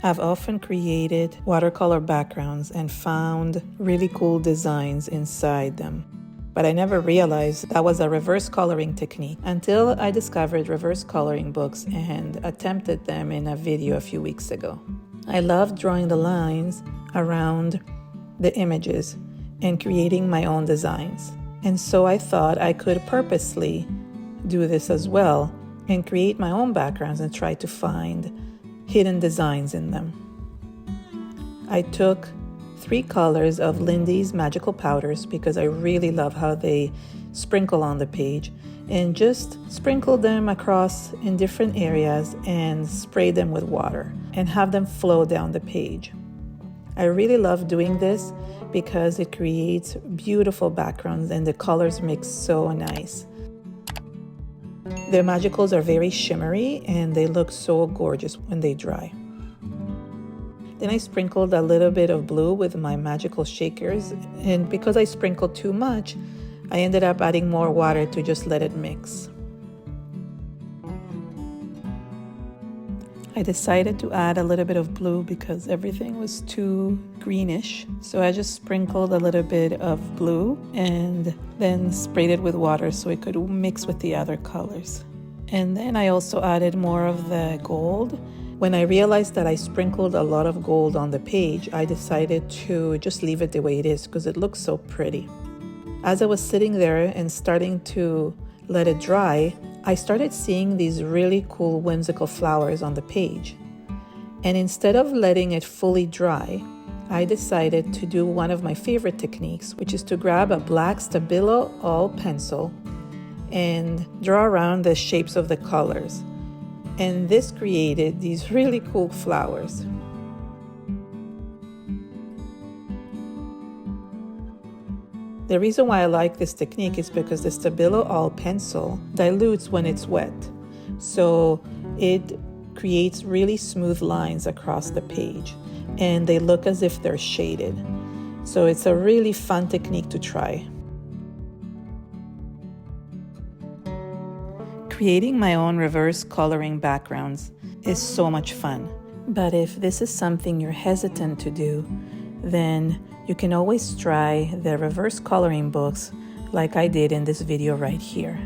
I've often created watercolor backgrounds and found really cool designs inside them, but I never realized that was a reverse coloring technique until I discovered reverse coloring books and attempted them in a video a few weeks ago. I love drawing the lines around the images and creating my own designs. And so I thought I could purposely do this as well and create my own backgrounds and try to find hidden designs in them. I took 3 colors of Lindy's magical powders because I really love how they sprinkle on the page, and just sprinkled them across in different areas and sprayed them with water and have them flow down the page. I really love doing this because it creates beautiful backgrounds and the colors mix so nice. The magicals are very shimmery and they look so gorgeous when they dry. Then I sprinkled a little bit of blue with my magical shakers, and because I sprinkled too much, I ended up adding more water to just let it mix. I decided to add a little bit of blue because everything was too greenish. So I just sprinkled a little bit of blue and then sprayed it with water so it could mix with the other colors. And then I also added more of the gold. When I realized that I sprinkled a lot of gold on the page, I decided to just leave it the way it is because it looks so pretty. As I was sitting there and starting to let it dry, I started seeing these really cool whimsical flowers on the page. And instead of letting it fully dry, I decided to do one of my favorite techniques, which is to grab a black Stabilo all pencil and draw around the shapes of the colors. And this created these really cool flowers. The reason why I like this technique is because the Stabilo all pencil dilutes when it's wet. So it creates really smooth lines across the page and they look as if they're shaded. So it's a really fun technique to try. Creating my own reverse coloring backgrounds is so much fun. But if this is something you're hesitant to do, then you can always try the reverse coloring books like I did in this video right here.